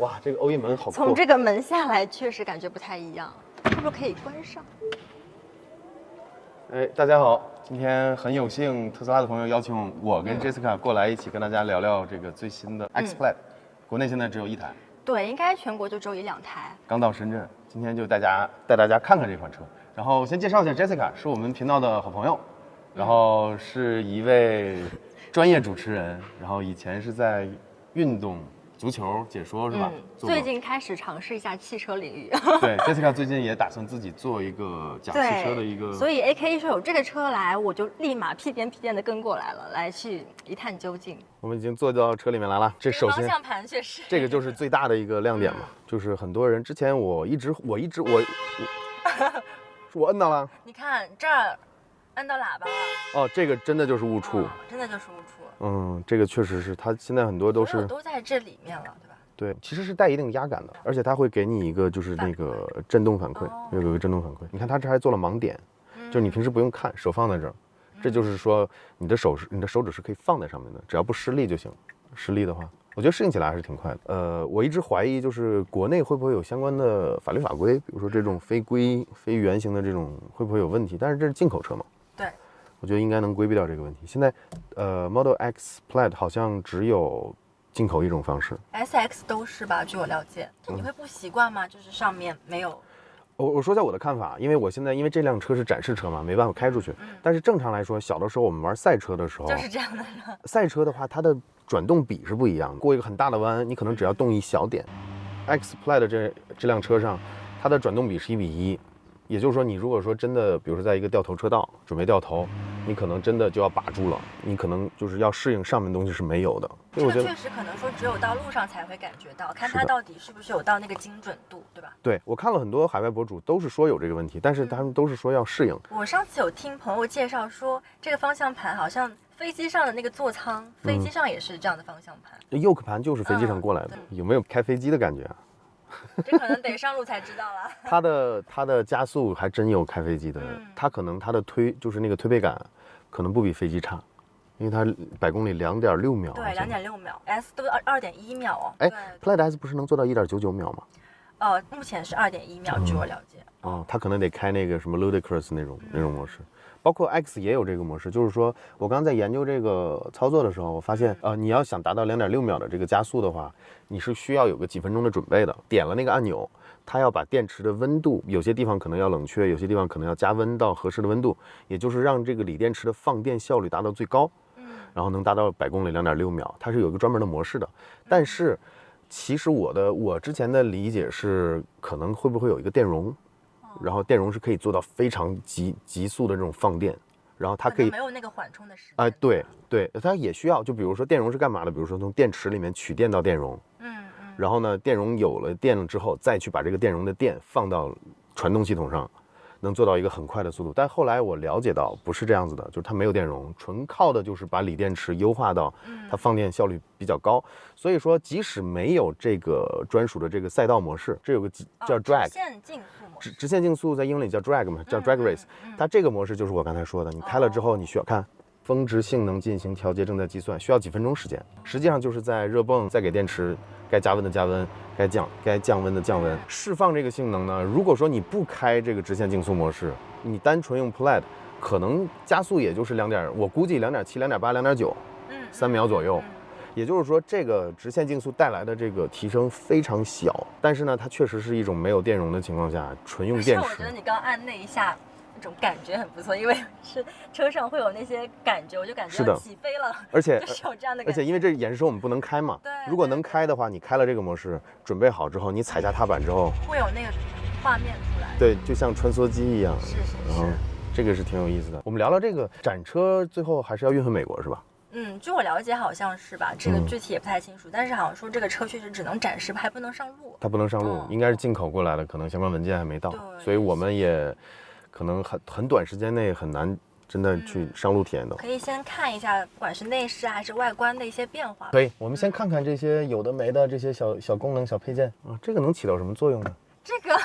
哇，这个欧翼门好酷。从这个门下来确实感觉不太一样，是不是可以关上？哎，大家好，今天很有幸特斯拉的朋友邀请我跟 Jessica 过来一起跟大家聊聊这个最新的 X Plaid，国内现在只有一台，对，应该全国就只有1、2台。刚到深圳，今天就带大家看看这款车。然后先介绍一下 Jessica， 是我们频道的好朋友，然后是一位专业主持人，然后以前是在运动足球解说是吧？最近开始尝试一下汽车领域。对 ，Jessica 最近也打算自己做一个讲汽车的一个。所以 AKE 说有这个车来，我就立马屁颠屁颠的跟过来了，来去一探究竟。我们已经坐到车里面来了，这首先方向盘确实，这个就是最大的一个亮点嘛，就是很多人之前我摁到了，你看这儿按到喇叭了。哦，这个真的就是误触，真的就是误触。这个确实是，它现在很多都是都在这里面了，对吧？对，其实是带一定压感的，而且它会给你一个就是那个震动反馈，有一个震动反馈。你看它这还做了盲点，就是你平时不用看，手放在这儿，这就是说你的手指是可以放在上面的，只要不施力就行。施力的话，我觉得适应起来还是挺快的。我一直怀疑就是国内会不会有相关的法律法规，比如说这种非圆形的这种会不会有问题？但是这是进口车嘛，对，我觉得应该能规避掉这个问题。现在Model X Plaid 好像只有进口一种方式 ，SX 都是吧？据我了解，你会不习惯吗？就是上面没有。我说一下我的看法，因为这辆车是展示车嘛，没办法开出去。但是正常来说，小的时候我们玩赛车的时候，就是这样的。赛车的话，它的转动比是不一样的。过一个很大的弯，你可能只要动一小点。X Plaid 这辆车上，它的转动比是1:1。也就是说，你如果说真的，比如说在一个掉头车道准备掉头，你可能真的就要把住了，你可能就是要适应上面东西是没有的。这个确实可能说只有到路上才会感觉到，看它到底是不是有到那个精准度，对吧？对，我看了很多海外博主都是说有这个问题，但是他们都是说要适应。我上次有听朋友介绍说，这个方向盘好像飞机上的那个座舱，飞机上也是这样的方向盘。右克盘就是飞机上过来的，有没有开飞机的感觉啊？这可能得上路才知道了。它的加速还真有开飞机的，它可能它的就是那个推背感，可能不比飞机差，因为它100公里2.6秒。对，2.6秒 ，S 都2.1秒哦。哎 ，Plaid S 不是能做到1.99秒吗？目前是2.1秒，据我了解。它可能得开那个什么 Ludicrous 那种模式。包括 X 也有这个模式，就是说我刚在研究这个操作的时候，我发现你要想达到2.6秒的这个加速的话，你是需要有个几分钟的准备的。点了那个按钮，它要把电池的温度，有些地方可能要冷却，有些地方可能要加温到合适的温度，也就是让这个锂电池的放电效率达到最高，然后能达到100公里2.6秒，它是有一个专门的模式的。但是其实我之前的理解是，可能会不会有一个电容。然后电容是可以做到非常急速的这种放电，然后它可以没有那个缓冲的时间。对，它也需要，就比如说电容是干嘛的？比如说从电池里面取电到电容，然后呢，电容有了电了之后，再去把这个电容的电放到传动系统上，能做到一个很快的速度。但后来我了解到不是这样子的，就是它没有电容，纯靠的就是把锂电池优化到它放电效率比较高。所以说，即使没有这个专属的这个赛道模式，这有个叫 drag。直线竞速在英文里叫 drag 嘛，叫 drag race。它这个模式就是我刚才说的，你开了之后，你需要看峰值性能进行调节，正在计算，需要几分钟时间。实际上就是在热泵，再给电池该加温的加温，该降温的降温，释放这个性能呢。如果说你不开这个直线竞速模式，你单纯用 Plaid， 可能加速也就是我估计2.7、2.8、2.9， 3秒左右。也就是说，这个直线竞速带来的这个提升非常小，但是呢，它确实是一种没有电容的情况下纯用电池。我觉得你刚按那一下，那种感觉很不错，因为是车上会有那些感觉，我就感觉要起飞了，而且就是有这样的感觉。而且因为这演示车我们不能开嘛，对，如果能开的话，你开了这个模式，准备好之后，你踩下踏板之后，会有那个画面出来。对，就像穿梭机一样。是。然后这个是挺有意思的。我们聊聊这个展车，最后还是要运回美国是吧？据我了解好像是吧，这个具体也不太清楚，但是好像说这个车确实只能展示，还不能上路。它不能上路，应该是进口过来的，可能相关文件还没到，所以我们也可能很短时间内很难真的去上路体验到。可以先看一下，不管是内饰还是外观的一些变化。可以，我们先看看这些有的没的这些小功能、小配件啊，这个能起到什么作用呢？这个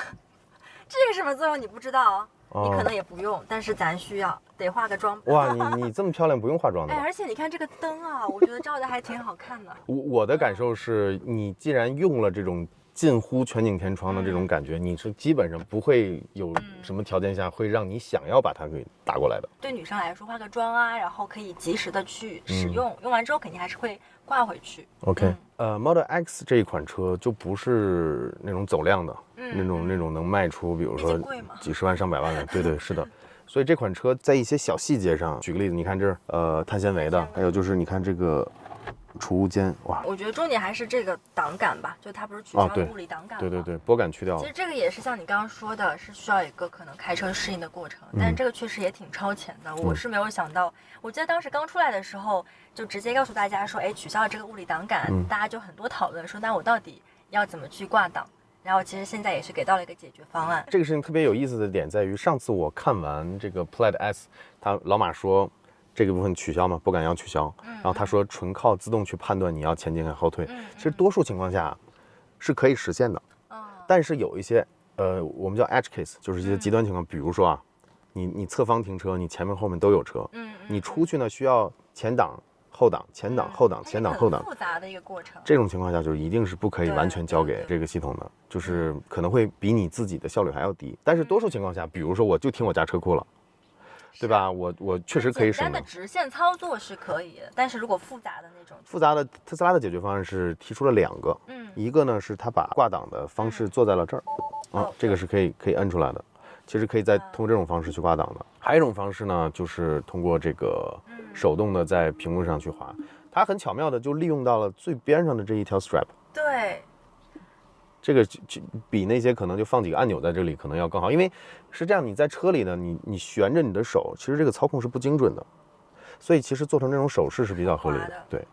什么作用你不知道？你可能也不用，但是咱需要得化个妆。哇，你这么漂亮，不用化妆的。而且你看这个灯啊，我觉得照的还挺好看的。我的感受是，你既然用了这种近乎全景天窗的这种感觉，你是基本上不会有什么条件下会让你想要把它给打过来的。对女生来说，化个妆啊，然后可以及时的去使用，用完之后肯定还是会挂回去。OK，Model X 这一款车就不是那种走量的，那种能卖出，比如说几十万上百万的。对，是的。所以这款车在一些小细节上，举个例子，你看这儿，碳纤维的，还有就是你看这个储物间，哇，我觉得重点还是这个挡杆吧，就它不是取消了物理挡杆吗？对，拨杆去掉了。其实这个也是像你刚刚说的，是需要一个可能开车适应的过程，但是这个确实也挺超前的。我是没有想到，我记得当时刚出来的时候，就直接告诉大家说，哎，取消了这个物理挡杆，大家就很多讨论说，那我到底要怎么去挂挡？然后其实现在也是给到了一个解决方案。这个事情特别有意思的点在于，上次我看完这个 Plaid S， 他老马说这个部分取消嘛，拨杆要取消，然后他说纯靠自动去判断你要前进还是后退，其实多数情况下是可以实现的，但是有一些我们叫 edge case， 就是一些极端情况，比如说啊，你侧方停车，你前面后面都有车，你出去呢需要前挡后挡，前挡后挡，前挡后挡，复杂的一个过程。这种情况下就一定是不可以完全交给这个系统的，就是可能会比你自己的效率还要低。但是多数情况下，比如说我就停我家车库了，对吧？我确实可以省的。简单的直线操作是可以的，但是如果复杂的那种，复杂的特斯拉的解决方案是提出了2个，一个呢是它把挂挡的方式做在了这儿，这个是可以摁出来的。其实可以再通过这种方式去挂档的。还有一种方式呢，就是通过这个手动的在屏幕上去滑，它很巧妙的就利用到了最边上的这一条 strap。对，这个就比那些可能就放几个按钮在这里可能要更好，因为是这样，你在车里呢，你悬着你的手，其实这个操控是不精准的，所以其实做成这种手势是比较合理的。对，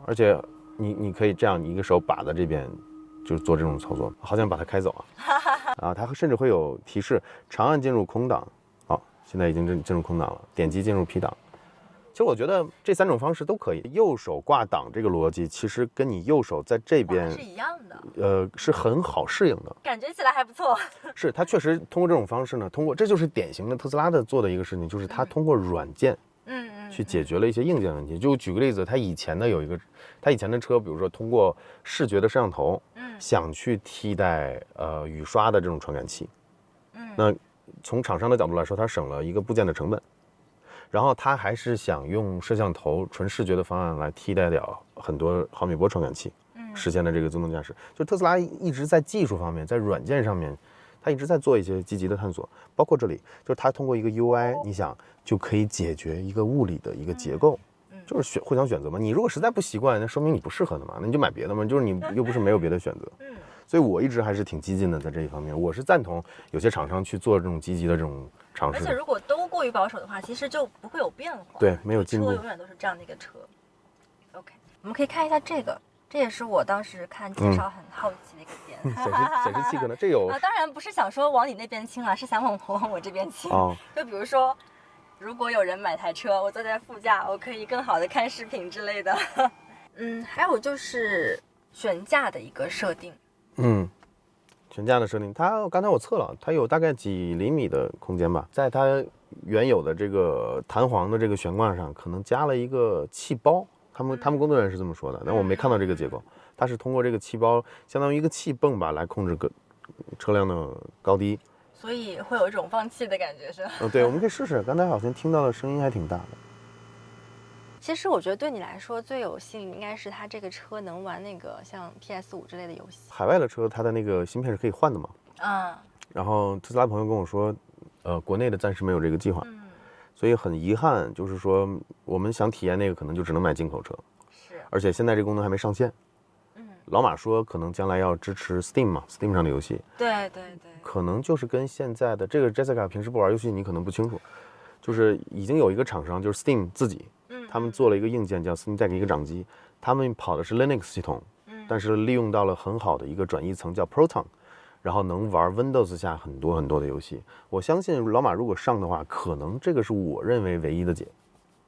而且你可以这样，你一个手把在这边。就是做这种操作，好想把它开走啊！它甚至会有提示，长按进入空档，好，现在已经进入空档了，点击进入 P 档。其实我觉得这3种方式都可以。右手挂档这个逻辑，其实跟你右手在这边是一样的，是很好适应的，感觉起来还不错。是它确实通过这种方式呢，这就是典型的特斯拉的做的一个事情，就是它通过软件。去解决了一些硬件问题。就举个例子，他以前的车，比如说通过视觉的摄像头，想去替代雨刷的这种传感器，那从厂商的角度来说，它省了一个部件的成本，然后他还是想用摄像头纯视觉的方案来替代掉很多毫米波传感器，实现了这个自动驾驶。就特斯拉一直在技术方面，在软件上面。他一直在做一些积极的探索，包括这里，就是他通过一个 UI， 你想就可以解决一个物理的一个结构，就是互相选择嘛。你如果实在不习惯，那说明你不适合的嘛，那你就买别的嘛，就是你又不是没有别的选择。所以我一直还是挺激进的在这一方面，我是赞同有些厂商去做这种积极的这种尝试。而且如果都过于保守的话，其实就不会有变化，对，没有进步，车永远都是这样的一个车。OK， 我们可以看一下这个。这也是我当时看介绍很好奇的一个点。显示器可能这有当然不是想说往你那边倾了，是想往我这边倾。就比如说，如果有人买台车，我坐在副驾，我可以更好的看视频之类的。还有就是悬架的一个设定。悬架的设定，刚才我测了，它有大概几厘米的空间吧，在它原有的这个弹簧的这个悬挂上，可能加了一个气包。他们工作人员是这么说的，但我没看到这个结构。它是通过这个气包，相当于一个气泵吧，来控制车辆的高低，所以会有一种放气的感觉，是吧？对，我们可以试试。刚才好像听到的声音还挺大的。其实我觉得对你来说最有吸引应该是它这个车能玩那个像 PS5 之类的游戏。海外的车它的那个芯片是可以换的嘛？然后特斯拉朋友跟我说，国内的暂时没有这个计划。所以很遗憾，就是说我们想体验那个，可能就只能买进口车。是，而且现在这功能还没上线。老马说可能将来要支持 Steam 嘛 ，Steam 上的游戏。对。可能就是跟现在的这个 Jessica 平时不玩游戏，你可能不清楚，就是已经有一个厂商，就是 Steam 自己，他们做了一个硬件叫 Steam Deck 一个掌机，他们跑的是 Linux 系统，但是利用到了很好的一个转译层叫 Proton。然后能玩 Windows 下很多的游戏，我相信老马如果上的话，可能这个是我认为唯一的解。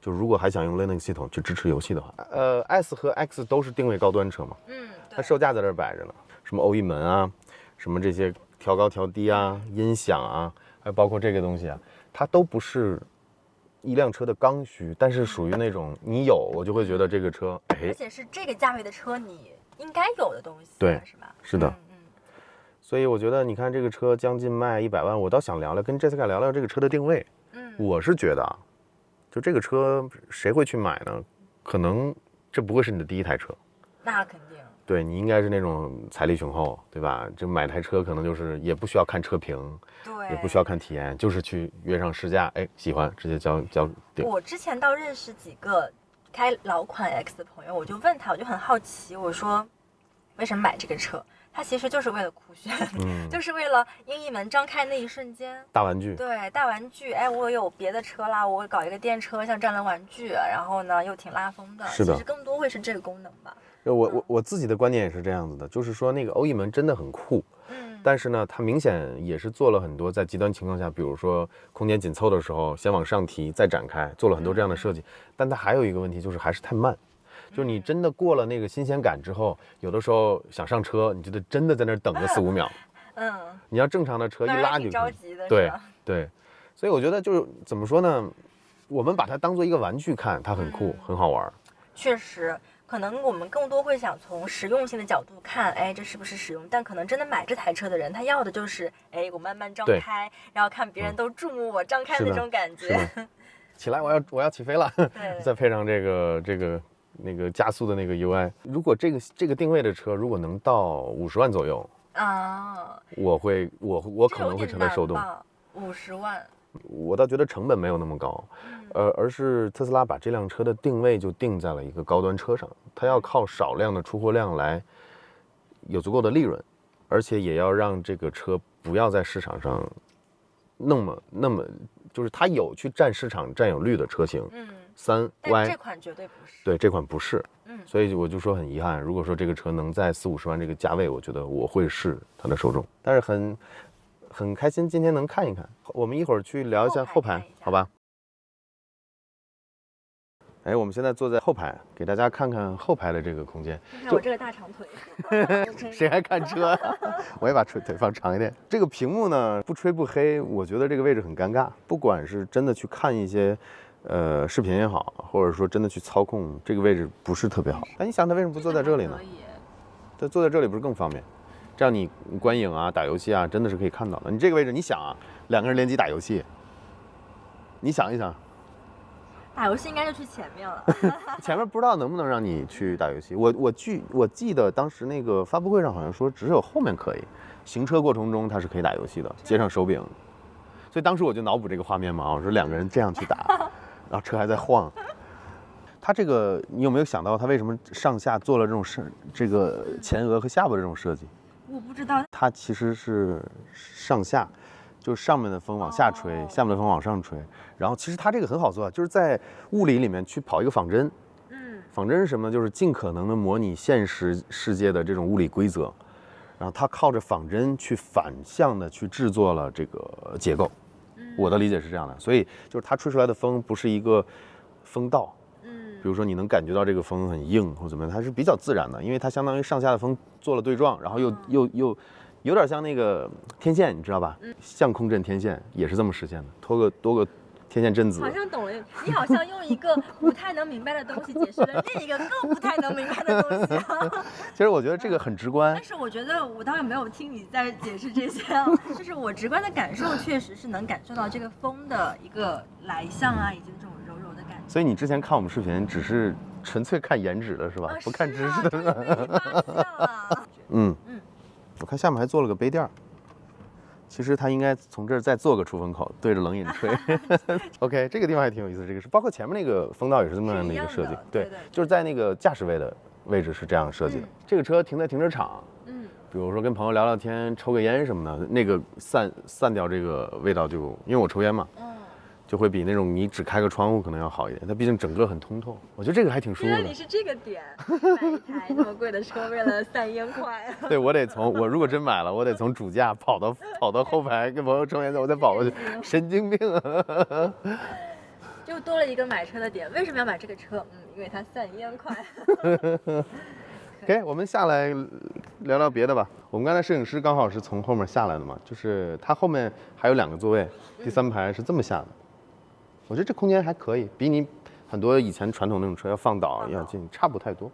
就如果还想用 Linux 系统去支持游戏的话，S 和 X 都是定位高端车嘛，它售价在这儿摆着呢，什么欧翼门啊，什么这些调高调低啊，音响啊，还有包括这个东西啊，它都不是一辆车的刚需，但是属于那种你有我就会觉得这个车，而且是这个价位的车你应该有的东西，对，是吧？是的。所以我觉得你看这个车将近卖100万，我倒想聊聊跟 Jessica 聊聊这个车的定位。我是觉得啊，就这个车谁会去买呢？可能这不会是你的第一台车。那肯定。对，你应该是那种财力雄厚，对吧？就买台车可能就是也不需要看车评，对，也不需要看体验，就是去约上试驾，哎，喜欢直接交定。我之前倒认识几个开老款 X 的朋友，我就问他，我就很好奇，我说为什么买这个车？他其实就是为了酷炫，就是为了英翼门张开那一瞬间，大玩具。对，大玩具。哎，我有别的车啦，我搞一个电车，像战狼玩具，然后呢又挺拉风的。是的，其实更多会是这个功能吧。我自己的观点也是这样子的，就是说那个欧翼门真的很酷，但是呢，它明显也是做了很多在极端情况下，比如说空间紧凑的时候，先往上提再展开，做了很多这样的设计。但它还有一个问题就是还是太慢。就是你真的过了那个新鲜感之后，有的时候想上车，你就得真的在那儿等个4-5秒。你要正常的车一拉就着急的。对，所以我觉得就是怎么说呢，我们把它当做一个玩具看，它很酷，很好玩。确实，可能我们更多会想从实用性的角度看，哎，这是不是实用？但可能真的买这台车的人，他要的就是，哎，我慢慢张开，然后看别人都注目我张开的那种感觉。起来，我要起飞了。再配上这个。那个加速的那个 UI， 如果这个定位的车如果能到50万左右啊，我可能会成为受众。50万，我倒觉得成本没有那么高，而是特斯拉把这辆车的定位就定在了一个高端车上，它要靠少量的出货量来有足够的利润，而且也要让这个车不要在市场上那么就是它有去占市场占有率的车型。3Y， 但这款绝对不是。对，这款不是。所以我就说很遗憾，如果说这个车能在40-50万这个价位，我觉得我会是它的受众。但是很开心今天能看一看，我们一会儿去聊一下后排，好吧？哎，我们现在坐在后排，给大家看看后排的这个空间。看我这个大长腿。谁还看车？我也把腿放长一点。这个屏幕呢，不吹不黑，我觉得这个位置很尴尬。不管是真的去看一些。视频也好，或者说真的去操控这个位置不是特别好。但你想，他为什么不坐在这里呢？他坐在这里不是更方便？这样你观影啊、打游戏啊，真的是可以看到的。你这个位置，你想啊，2个人联机打游戏，你想一想，打游戏应该就去前面了。前面不知道能不能让你去打游戏。我记得当时那个发布会上好像说，只有后面可以，行车过程中它是可以打游戏的，接上手柄。所以当时我就脑补这个画面嘛，我说2个人这样去打。然后车还在晃，它这个你有没有想到它为什么上下做了这个前额和下巴这种设计？我不知道。它其实是上下，就是上面的风往下吹，下面的风往上吹。然后其实它这个很好做，就是在物理里面去跑一个仿真。仿真是什么呢？就是尽可能的模拟现实世界的这种物理规则，然后它靠着仿真去反向的去制作了这个结构。我的理解是这样的，所以就是它吹出来的风不是一个风道，比如说你能感觉到这个风很硬或怎么样，它是比较自然的，因为它相当于上下的风做了对撞，然后又有点像那个天线，你知道吧？相控阵天线也是这么实现的，多个天线阵子。好像懂了，你好像用一个不太能明白的东西解释了另一个更不太能明白的东西。其实我觉得这个很直观，但是我觉得我当然没有听你在解释这些，就是我直观的感受确实是能感受到这个风的一个来向啊，以及这种柔柔的感觉。所以你之前看我们视频只是纯粹看颜值的是吧？不看知识的。我看下面还做了个杯垫。其实它应该从这儿再做个出风口，对着冷饮吹。OK， 这个地方还挺有意思，这个是包括前面那个风道也是这么样的一个设计，对，就是在那个驾驶位的位置是这样设计的。这个车停在停车场，比如说跟朋友聊聊天、抽个烟什么的，那个散掉这个味道就，因为我抽烟嘛，就会比那种你只开个窗户可能要好一点。它毕竟整个很通透，我觉得这个还挺舒服的。原来你是这个点，买一台那么贵的车为了散烟快。对，我如果真买了，我得从主驾跑到后排跟朋友抽烟，我再跑过去，神经病啊！就多了一个买车的点，为什么要买这个车？因为它散烟快。OK，我们下来聊聊别的吧。我们刚才摄影师刚好是从后面下来的嘛，就是他后面还有2个座位，第3排是这么下的。我觉得这空间还可以，比你很多以前传统那种车要放倒要近，差不太多。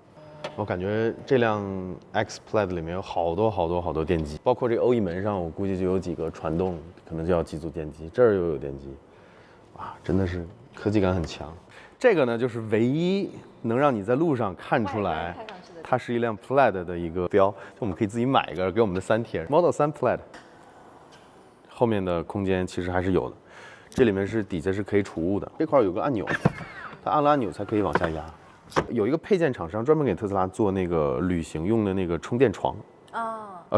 我感觉这辆 X Plaid 里面有好多电机，包括这个欧翼门上，我估计就有几个传动，可能就要几组电机，这儿又有电机，哇，真的是科技感很强。这个呢，就是唯一能让你在路上看出来它是一辆 Plaid 的一个标，就我们可以自己买一个给我们的3贴 Model 3 Plaid。后面的空间其实还是有的，这里面是底下是可以储物的，这块有个按钮，它按了按钮才可以往下压。有一个配件厂商专门给特斯拉做那个旅行用的那个充电床，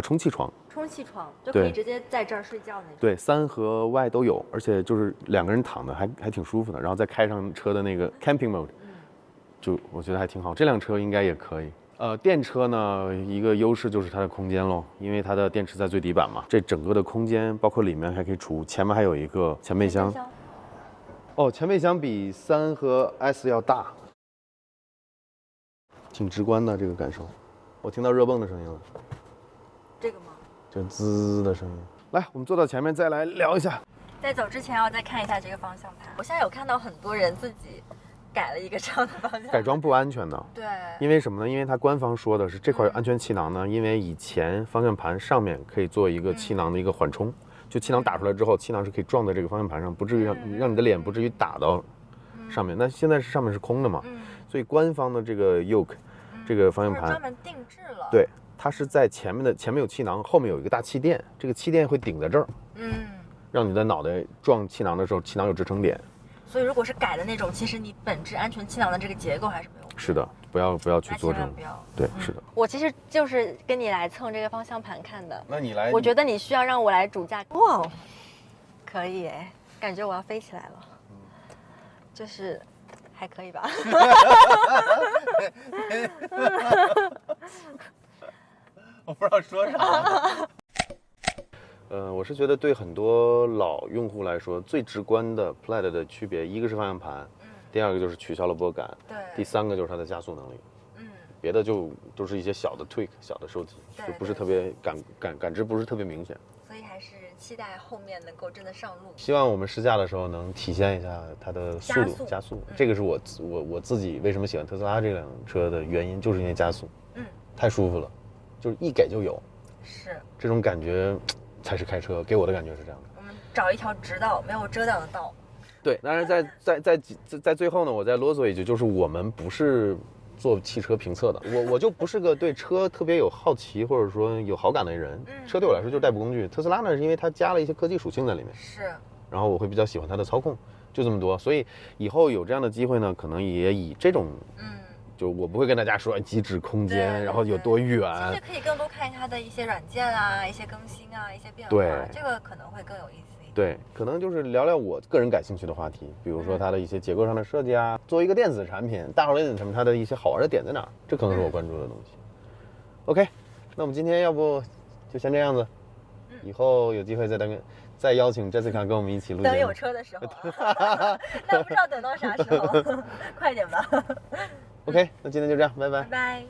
充气床，充气床就可以直接在这儿睡觉那种。对，3和 Y 都有，而且就是2个人躺的还挺舒服的，然后再开上车的那个 camping mode，就我觉得还挺好。这辆车应该也可以。电车呢，一个优势就是它的空间咯，因为它的电池在最底板嘛，这整个的空间包括里面还可以储物，前面还有一个前备箱。哦，前备箱比3和 S 要大。挺直观的这个感受，我听到热泵的声音了。这个吗？就滋的声音。来，我们坐到前面再来聊一下。在走之前要再看一下这个方向盘。我现在有看到很多人自己改了一个这样的方向盘。改装不安全的。对。因为什么呢？因为它官方说的是这块安全气囊呢，因为以前方向盘上面可以做一个气囊的一个缓冲，就气囊打出来之后，气囊是可以撞在这个方向盘上，不至于让你的脸不至于打到上面。那现在上面是空的嘛？所以官方的这个 yoke，这个方向盘专门定制了。对，它是在前面有气囊，后面有一个大气垫，这个气垫会顶在这儿，让你的脑袋撞气囊的时候，气囊有支撑点。所以如果是改的那种，其实你本质安全气囊的这个结构还是没有。是的，不要去做这种。不要。对，是的。我其实就是跟你来蹭这个方向盘看的。那你来，我觉得你需要让我来主驾。哇，可以哎，感觉我要飞起来了。就是。还可以吧，我不知道说啥。我是觉得对很多老用户来说，最直观的 Plaid 的区别，一个是方向盘，第2个就是取消了拨杆，对，第3个就是它的加速能力，别的都是一些小的 tweak、小的收集，就不是特别感知不是特别明显。所以还是期待后面能够真的上路。希望我们试驾的时候能体现一下它的速度加速。这个是我自己为什么喜欢特斯拉这辆车的原因，就是因为加速，太舒服了，就是一给就有，是这种感觉才是开车，给我的感觉是这样的。我们找一条直道，没有遮挡的道。对，当然在最后呢，我再啰嗦一句，就是我们不是做汽车评测的，我就不是个对车特别有好奇或者说有好感的人。车对我来说就是代步工具。特斯拉呢，是因为它加了一些科技属性在里面，是。然后我会比较喜欢它的操控，就这么多。所以以后有这样的机会呢，可能也以这种，就我不会跟大家说极致空间，然后有多远。其实可以更多看它的一些软件啊，一些更新啊，一些变化。对，这个可能会更有意思。对，可能就是聊聊我个人感兴趣的话题，比如说它的一些结构上的设计啊，作为一个电子产品，大号电子产品它的一些好玩的点在哪儿，这可能是我关注的东西。OK， 那我们今天要不就先这样子，以后有机会再邀请 Jessica 跟我们一起录。等有车的时候，但不知道等到啥时候，快点吧。OK， 那今天就这样，拜拜。拜拜。